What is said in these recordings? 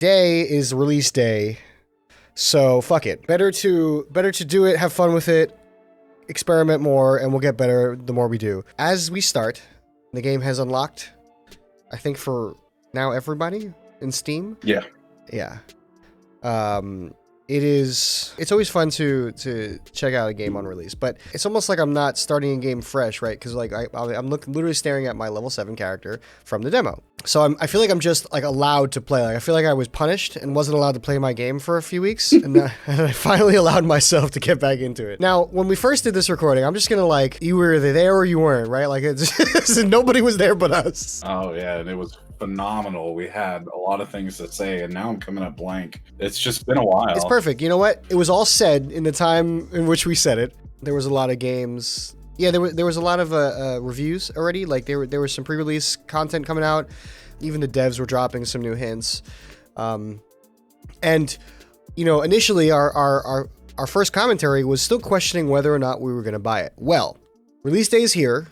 day is release day. So fuck it. Better to do it, have fun with it, experiment more, and we'll get better the more we do. As we start, the game has unlocked, I think for now everybody in Steam. Yeah. Yeah. It's always fun to check out a game on release, but it's almost like I'm not starting a game fresh, right? Because like I'm literally staring at my level 7 character from the demo. So I feel like I'm just like allowed to play. Like I feel like I was punished and wasn't allowed to play my game for a few weeks, and I finally allowed myself to get back into it. Now, when we first did this recording, I'm just gonna like, you were either there or you weren't, right? Like it's nobody was there but us. Oh yeah, and it was phenomenal. We had a lot of things to say, and now I'm coming up blank. It's just been a while. It's perfect. You know what? It was all said in the time in which we said it. There was a lot of games. Yeah, there was a lot of reviews already. Like there was some pre-release content coming out. Even the devs were dropping some new hints. And you know, initially our first commentary was still questioning whether or not we were going to buy it. Well, release day is here.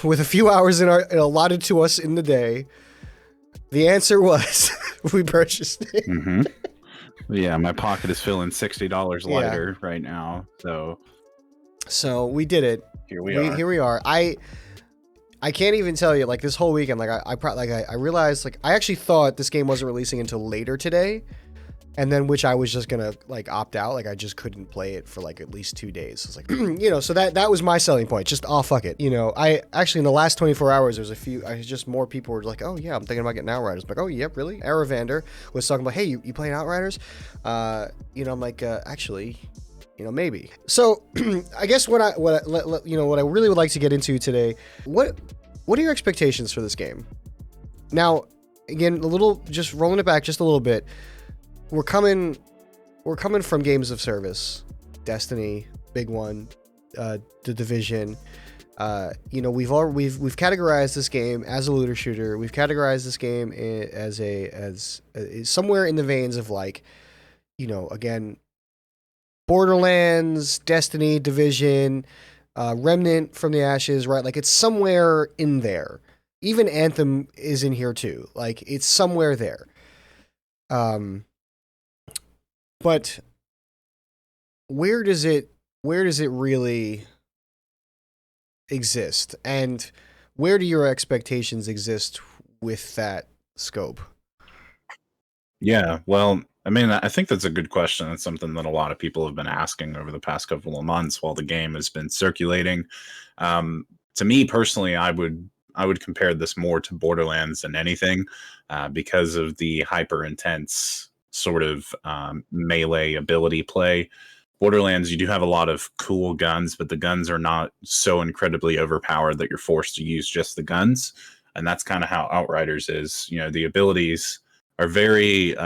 With a few hours allotted to us in the day, the answer was we purchased it. Mm-hmm. Yeah, my pocket is feeling $60 lighter right now. So we did it. Here we are. I can't even tell you, like this whole weekend, like I realized, like I actually thought this game wasn't releasing until later today. And then which I was just gonna like opt out, like I just couldn't play it for like at least 2 days. It's like, you know, so that was my selling point. Just fuck it. You know, I actually in the last 24 hours, there's just more people were like, oh yeah, I'm thinking about getting Outriders. I'm like, oh yeah, really? Aravander was talking about, hey, you playing Outriders? You know, I'm like, actually, you know, maybe. So I guess what I really would like to get into today, what are your expectations for this game? Now, again, just rolling it back just a little bit. We're coming from games of service, Destiny, big one, The Division. You know, we've categorized this game as a looter shooter. We've categorized this game as somewhere in the veins of like, you know, again, Borderlands, Destiny, Division, Remnant from the Ashes, right? Like it's somewhere in there. Even Anthem is in here too. Like it's somewhere there. But where does it really exist? And where do your expectations exist with that scope? Yeah, well, I mean, I think that's a good question. It's something that a lot of people have been asking over the past couple of months while the game has been circulating. To me personally, I would compare this more to Borderlands than anything, because of the hyper intense sort of melee ability play. Borderlands, you do have a lot of cool guns, but the guns are not so incredibly overpowered that you're forced to use just the guns. And that's kind of how Outriders is. You know, the abilities are very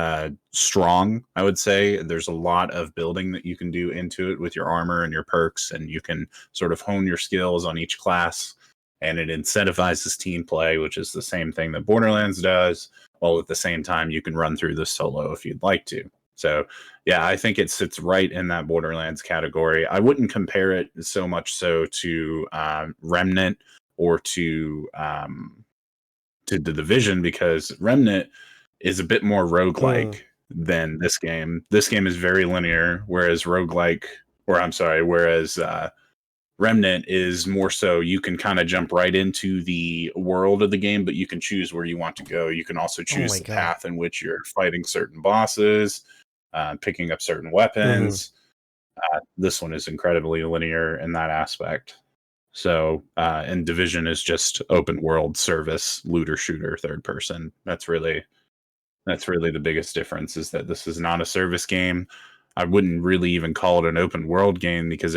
strong, I would say. There's a lot of building that you can do into it with your armor and your perks, and you can sort of hone your skills on each class. And it incentivizes team play, which is the same thing that Borderlands does. While at the same time, you can run through this solo if you'd like to. So, yeah, I think it sits right in that Borderlands category. I wouldn't compare it so much so to Remnant or to The Division, because Remnant is a bit more roguelike than this game. This game is very linear, whereas Remnant is more so you can kind of jump right into the world of the game, but you can choose where you want to go. You can also choose the path in which you're fighting certain bosses, picking up certain weapons. This one is incredibly linear in that aspect. So, and Division is just open world service, looter shooter, third person. That's really the biggest difference, is that this is not a service game. I wouldn't really even call it an open world game, because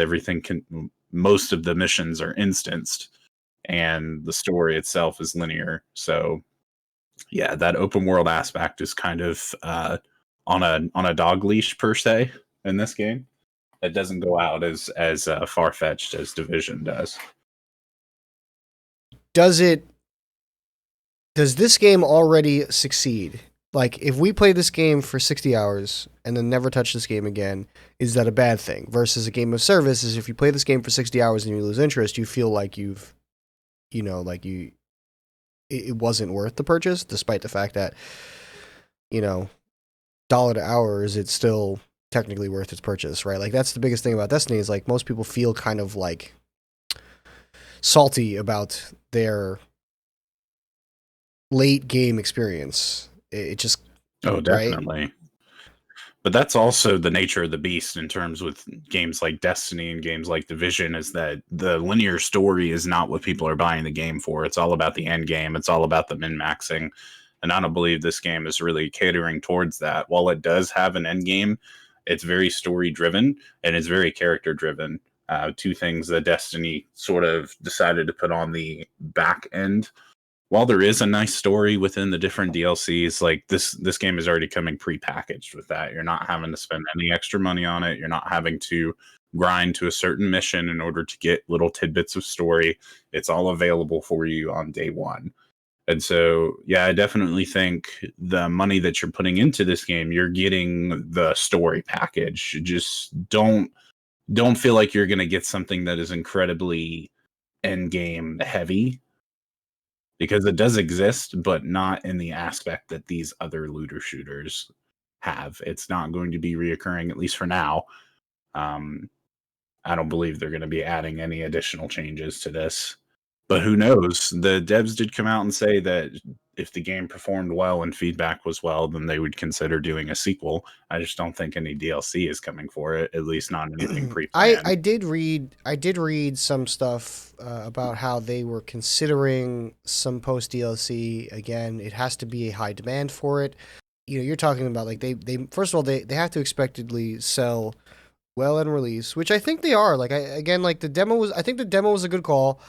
most of the missions are instanced and the story itself is linear. So yeah, that open world aspect is kind of on a dog leash per se in this game. It doesn't go out as far-fetched as Division does. Does this game already succeed? Like, if we play this game for 60 hours and then never touch this game again, is that a bad thing? Versus a game of service is if you play this game for 60 hours and you lose interest, you feel like it wasn't worth the purchase, despite the fact that you know, dollar to hour, is it still technically worth its purchase, right? Like that's the biggest thing about Destiny is like most people feel kind of like salty about their late game experience. It just Oh, right. definitely. But that's also the nature of the beast in terms with games like Destiny and games like Division is that the linear story is not what people are buying the game for. It's all about the end game. It's all about the min-maxing. And I don't believe this game is really catering towards that. While it does have an end game, it's very story driven and it's very character driven. Two things that Destiny sort of decided to put on the back end. While there is a nice story within the different DLCs, like this game is already coming pre-packaged with that. You're not having to spend any extra money on it. You're not having to grind to a certain mission in order to get little tidbits of story. It's all available for you on day one. And so, yeah, I definitely think the money that you're putting into this game, you're getting the story package. Just don't feel like you're going to get something that is incredibly end game heavy because it does exist, but not in the aspect that these other looter shooters have. It's not going to be reoccurring, at least for now. Um, I don't believe they're going to be adding any additional changes to this. But who knows? The devs did come out and say that if the game performed well and feedback was well, then they would consider doing a sequel. I just don't think any DLC is coming for it, at least not anything pre-planned. I did read some stuff about how they were considering some post DLC. Again, it has to be a high demand for it. You're talking about like they first of all they have to expectedly sell well in release, which I think they are. Like again, like I think the demo was a good call,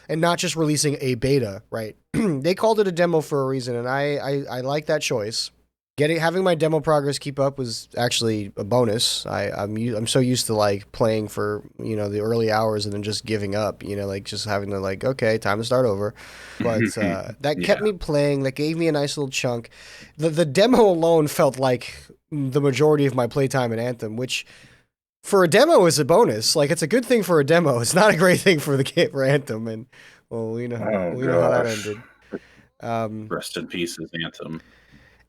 and not just releasing a beta, right? They called it a demo for a reason, and I like that choice. Having my demo progress keep up was actually a bonus. I'm so used to like playing for the early hours and then just giving up. Like just having to like, okay, time to start over. But that kept Yeah. me playing. That gave me a nice little chunk. The demo alone felt like the majority of my playtime in Anthem, which for a demo is a bonus. Like it's a good thing for a demo. It's not a great thing for the game for Anthem. And well, Oh we know how that gosh. ended. Um, Rest in peace, Anthem.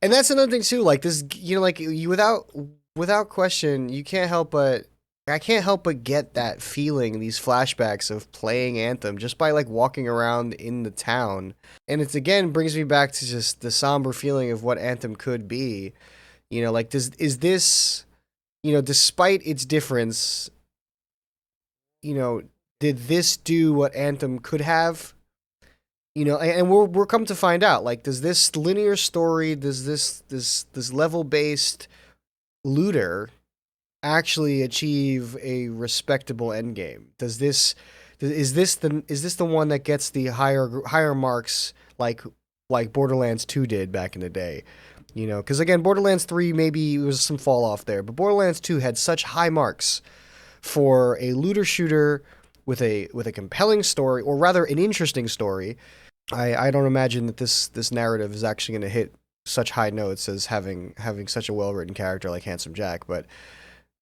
and that's another thing too. Like this, like you without question, you can't help but I can't help but get that feeling, these flashbacks of playing Anthem just by like walking around in the town. And it's again brings me back to just the somber feeling of what Anthem could be. Like is this, despite its difference, you know, did this do what Anthem could have? And we're come to find out. Like, does this linear story, does this level based looter actually achieve a respectable end game? Is this the one that gets the higher marks like Borderlands 2 did back in the day? Because again, Borderlands 3 maybe it was some fall off there, but Borderlands 2 had such high marks for a looter shooter with a compelling story, or rather an interesting story. I don't imagine that this narrative is actually going to hit such high notes as having such a well written character like Handsome Jack. But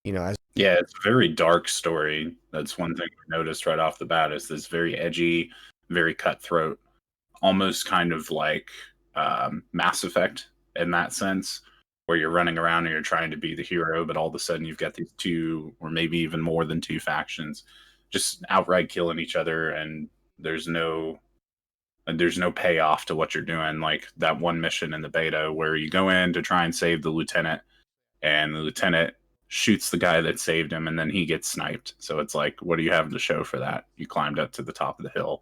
as Yeah, it's a very dark story. That's one thing I noticed right off the bat is this very edgy, very cutthroat, almost kind of like Mass Effect in that sense, where you're running around and you're trying to be the hero, but all of a sudden you've got these two or maybe even more than two factions just outright killing each other, and there's no there's no payoff to what you're doing. Like that one mission in the beta where you go in to try and save the lieutenant, and the lieutenant shoots the guy that saved him, and then he gets sniped. So it's like, what do you have to show for that? You climbed up to the top of the hill,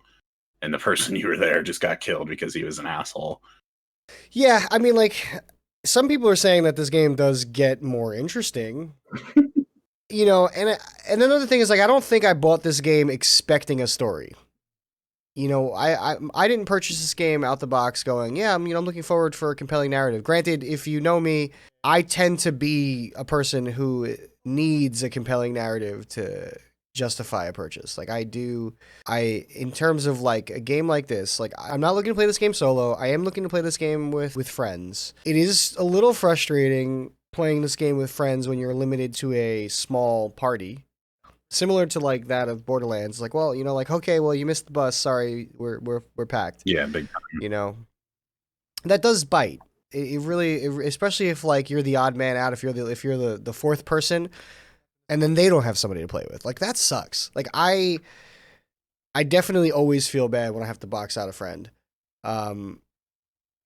and the person you were there just got killed because he was an asshole. yeah, I mean, like some people are saying that this game does get more interesting. And another thing is like I don't think I bought this game expecting a story. I didn't purchase this game out the box going, yeah, I'm looking forward for a compelling narrative. Granted, if you know me, I tend to be a person who needs a compelling narrative to justify a purchase. Like in terms of like a game like this, like I'm not looking to play this game solo. I am looking to play this game with friends. It is a little frustrating playing this game with friends when you're limited to a small party, similar to like that of Borderlands. Like, well, like okay, well you missed the bus. Sorry, we're packed. Yeah, big time. You know that does bite. it really, especially if like you're the odd man out, if you're the fourth person, and then they don't have somebody to play with, like that sucks. Like I definitely always feel bad when I have to box out a friend. Um,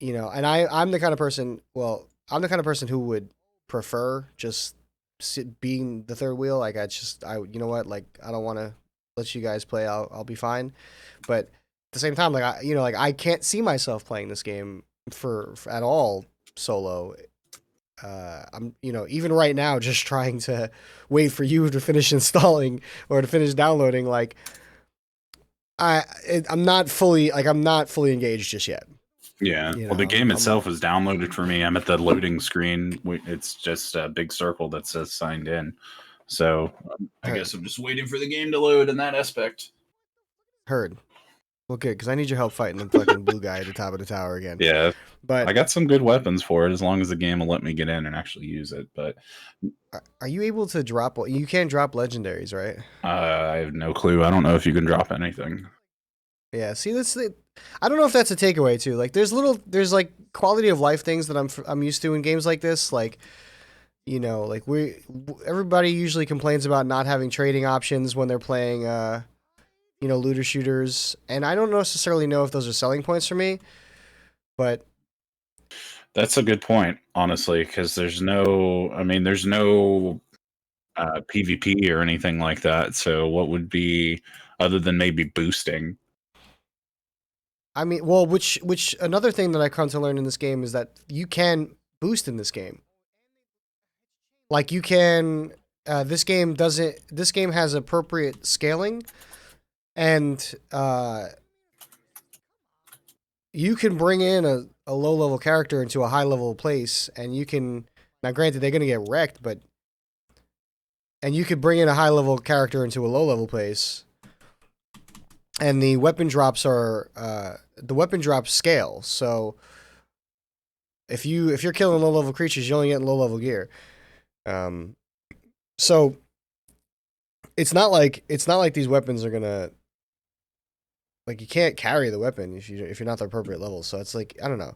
and I'm the kind of person. Well, I'm the kind of person who would prefer just being the third wheel. Like you know what? Like I don't want to let you guys play. I'll be fine. But at the same time, like like I can't see myself playing this game for at all solo. I'm even right now just trying to wait for you to finish installing or to finish downloading. Like I'm not fully engaged just yet. Yeah. You Well, the know, game itself is downloaded for me. I'm at the loading screen. It's just a big circle that says signed in. So I heard guess I'm just waiting for the game to load in that aspect. heard. Well, good because I need your help fighting the fucking blue guy at the top of the tower again. Yeah. I But got some good weapons for it as long as the game will let me get in and actually use it. But are you able to drop? You can't drop legendaries, right? I have no clue. I don't know if you can drop anything. Yeah. See, I don't know if that's a takeaway too. Like, there's like quality of life things that I'm used to in games like this. Like, like everybody usually complains about not having trading options when they're playing, looter shooters, and I don't necessarily know if those are selling points for me, but That's a good point, honestly, because there's no PvP or anything like that. So what would be other than maybe boosting? I mean, well, which another thing that I come to learn in this game is that you can boost in this game. Like you can, this game doesn't. This game has appropriate scaling, and you can bring in a low level character into a high level place, and you can. Now, granted, they're gonna get wrecked, but and you could bring in a high level character into a low level place, and the weapon drops scale. So if you're killing low level creatures, you're only getting low level gear. So it's not like these weapons are gonna, like, you can't carry the weapon if you're not the appropriate level. So it's like, I don't know.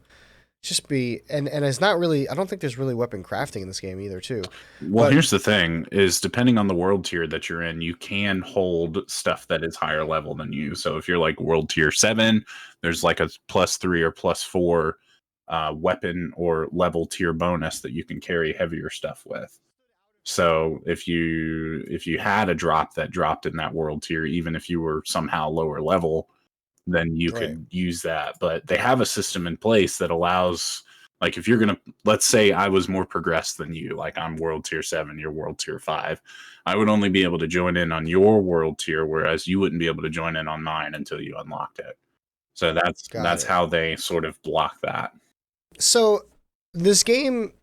Just be and it's not really. I don't think there's really weapon crafting in this game either, too. Well, But here's the thing: is depending on the world tier that you're in, you can hold stuff that is higher level than you. So if you're like world tier 7, there's like a +3 or +4 weapon or level tier bonus that you can carry heavier stuff with. So if you had a drop that dropped in that world tier, even if you were somehow lower level, then you right, could use that. But they have a system in place that allows, like, if you're gonna, let's say I was more progressed than you, like I'm world tier 7, you're world tier 5, I would only be able to join in on your world tier, whereas you wouldn't be able to join in on mine until you unlocked it. So got that's it. how they sort of block that. So this game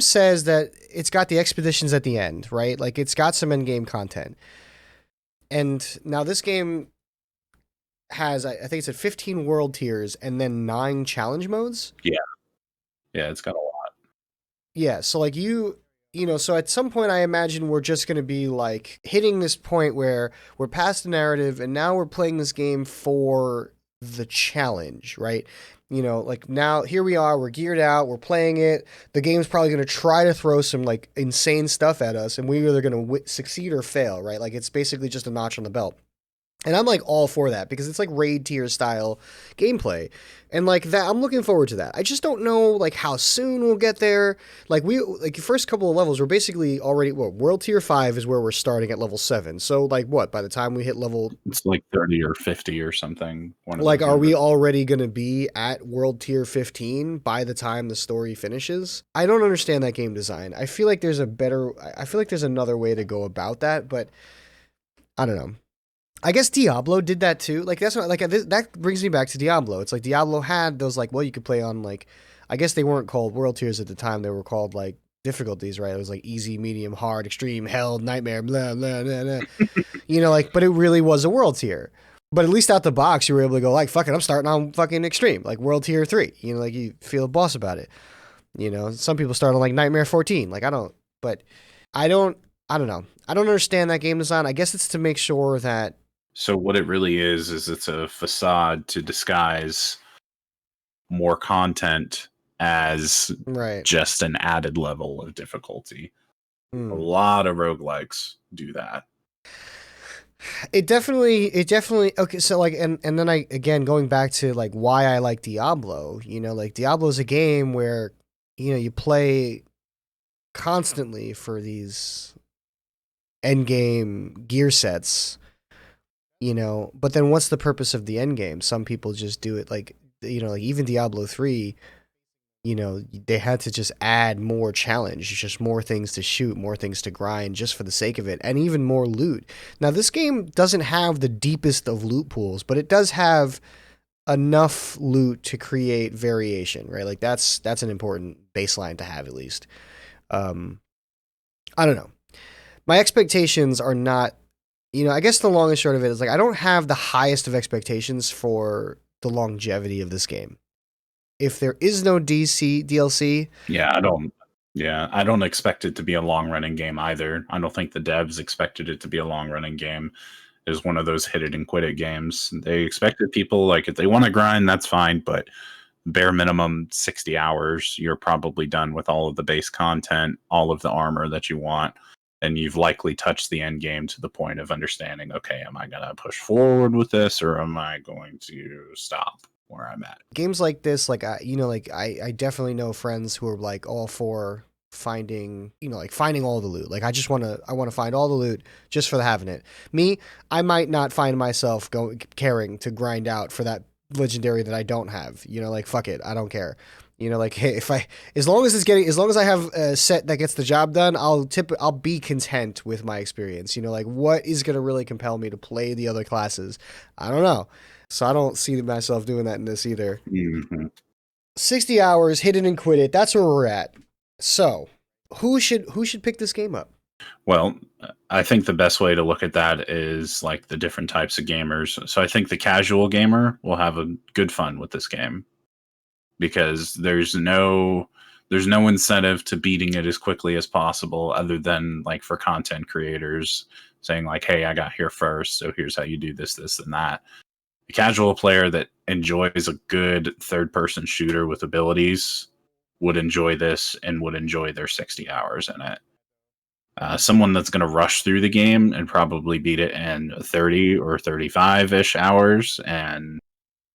says that it's got the expeditions at the end, right? Like it's got some end game content. And now this game has, I think it's at 15 world tiers and then 9 challenge modes. Yeah, yeah, it's got a lot. Yeah, so like so at some point I imagine we're just going to be like hitting this point where we're past the narrative and now we're playing this game for the challenge, right? Like now here we are, we're geared out, we're playing it. The game's probably going to try to throw some like insane stuff at us and we're either going to succeed or fail, right? Like it's basically just a notch on the belt. And I'm like all for that because it's like raid tier style gameplay. And like that, I'm looking forward to that. I just don't know like how soon we'll get there. Like the first couple of levels, we're basically already, world tier 5 is where we're starting at level 7. So like by the time we hit level, It's like 30 or 50 or something. One of like, those are we numbers. already going to be at world tier 15 by the time the story finishes? I don't understand that game design. I feel like there's another way to go about that, but I don't know. I guess Diablo did that too. Like that's what, like that brings me back to Diablo. It's like Diablo had those like, well, you could play on like, I guess they weren't called world tiers at the time. They were called like difficulties, right? It was like easy, medium, hard, extreme, hell, nightmare, blah blah blah blah. Like, but it really was a world tier. But at least out the box, you were able to go like, fuck it, I'm starting on fucking extreme, like world tier 3. Like you feel a boss about it. Some people start on like nightmare 14. Like I don't know. I don't know. I don't understand that game design. I guess it's to make sure that. So what it really is it's a facade to disguise more content as Right. just an added level of difficulty. A Hmm. lot of roguelikes do that. It definitely okay, so like and then I again going back to like why I like Diablo, like Diablo's a game where you play constantly for these end game gear sets, but then what's the purpose of the end game? Some people just do it like like even Diablo 3, they had to just add more challenge, just more things to shoot, more things to grind just for the sake of it, and even more loot. Now, this game doesn't have the deepest of loot pools, but it does have enough loot to create variation, right? Like that's an important baseline to have at least. I don't know. My expectations are not, I guess the long and short of it is like I don't have the highest of expectations for the longevity of this game. If there is no DLC, Yeah, I don't expect it to be a long running game either. I don't think the devs expected it to be a long running game. It was one of those hit it and quit it games. They expected people, like, if they want to grind, that's fine, but bare minimum 60 hours, you're probably done with all of the base content, all of the armor that you want, and you've likely touched the end game to the point of understanding, okay, am I going to push forward with this or am I going to stop where I'm at? games like this, like I definitely know friends who are like all for finding, like finding all the loot. Like I want to find all the loot just for the having it. Me, I might not find myself caring to grind out for that legendary that I don't have. Like fuck it, I don't care. Like hey, as long as I have a set that gets the job done, I'll be content with my experience. Like what is gonna really compel me to play the other classes? I don't know. So I don't see myself doing that in this either. Mm-hmm. 60 hours, hit it and quit it. That's where we're at. So, who should pick this game up? Well, I think the best way to look at that is like the different types of gamers. So I think the casual gamer will have a good fun with this game because there's no incentive to beating it as quickly as possible other than like for content creators saying like, hey, I got here first, so here's how you do this, this, and that. A casual player that enjoys a good third person shooter with abilities would enjoy this and would enjoy their 60 hours in it. Someone that's going to rush through the game and probably beat it in 30 or 35 ish hours and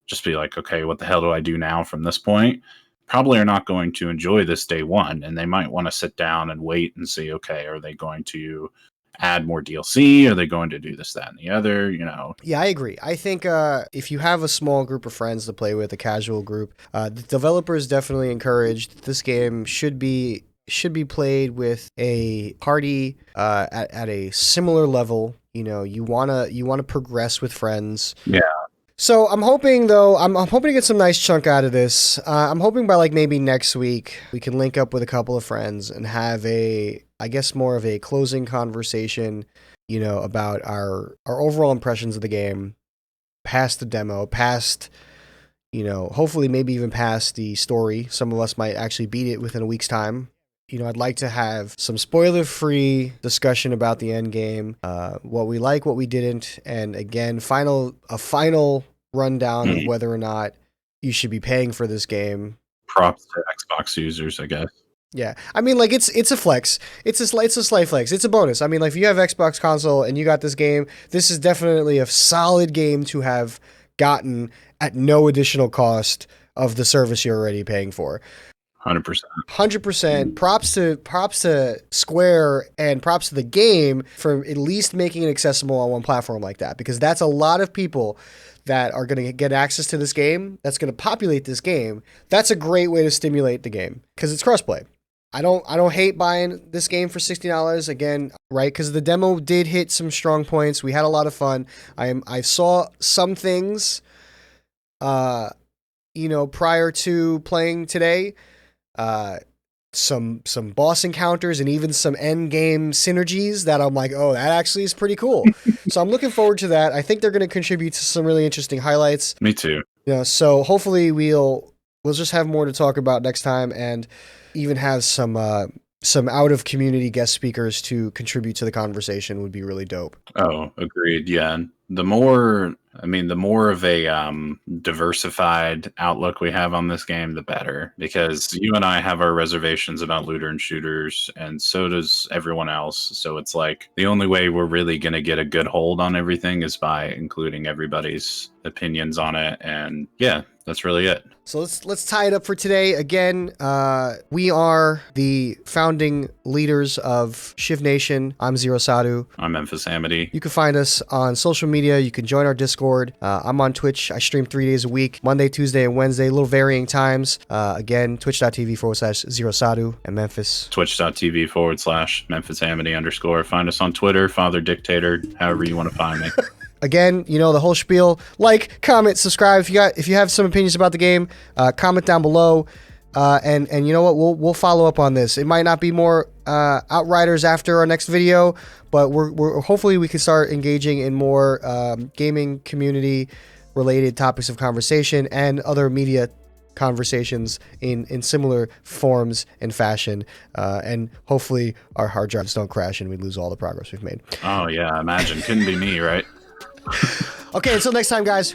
just be like, okay, what the hell do I do now from this point? Probably are not going to enjoy this day one. And they might want to sit down and wait and see, okay, are they going to add more DLC? Are they going to do this, that, and the other? Yeah, I agree. I think if you have a small group of friends to play with, a casual group, the developers definitely encouraged this game should be played with a party at a similar level. You wanna progress with friends. Yeah. So I'm hoping though, I'm hoping to get some nice chunk out of this. I'm hoping by like maybe next week we can link up with a couple of friends and have I guess more of a closing conversation, about our overall impressions of the game, past the demo, past, hopefully maybe even past the story. Some of us might actually beat it within a week's time. I'd like to have some spoiler-free discussion about the end game, what we like, what we didn't, and again, a final rundown of whether or not you should be paying for this game. Props to Xbox users, I guess. Yeah, I mean, like it's a flex. It's a slight flex. It's a bonus. I mean, like if you have Xbox console and you got this game, this is definitely a solid game to have gotten at no additional cost of the service you're already paying for. 100%. 100%. Props to Square and props to the game for at least making it accessible on one platform like that, because that's a lot of people that are going to get access to this game. That's going to populate this game. That's a great way to stimulate the game because it's crossplay. I don't hate buying this game for $60 again, right? Because the demo did hit some strong points. We had a lot of fun. I saw some things, prior to playing today. Some boss encounters and even some end game synergies that I'm like, oh, that actually is pretty cool. So I'm looking forward to that. I think they're going to contribute to some really interesting highlights. Me too. So hopefully we'll just have more to talk about next time and even have some some out of community guest speakers to contribute to the conversation would be really dope. Oh, agreed. Yeah. And the more of a diversified outlook we have on this game, the better. Because you and I have our reservations about looter and shooters, and so does everyone else. So it's like the only way we're really going to get a good hold on everything is by including everybody's opinions on it. And yeah, that's really it. So let's tie it up for today. Again, we are the founding leaders of Shiv Nation. I'm Zero Sadhu. I'm Memphis Amity. You can find us on social media. You can join our Discord. I'm on Twitch. I stream 3 days a week, Monday, Tuesday, and Wednesday, little varying times. Again, twitch.tv/Zero Sadhu and Memphis. Twitch.tv/Memphis Amity _. Find us on Twitter, Father Dictator, however you want to find me. Again, you know, the whole spiel. Like, comment, subscribe. If you have some opinions about the game, comment down below. And you know what? We'll follow up on this. It might not be more Outriders after our next video, but we're hopefully we can start engaging in more gaming community related topics of conversation and other media conversations in similar forms and fashion. And hopefully our hard drives don't crash and we lose all the progress we've made. Oh yeah, imagine. Couldn't be me, right? Okay, until next time, guys.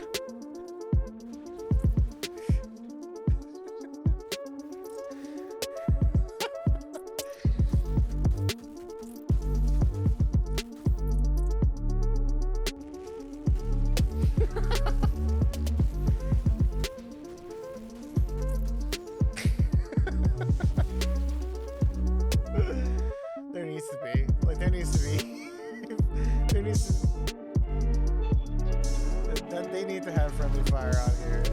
There needs to be. Like, there needs to be. There needs to... They need to have friendly fire on here.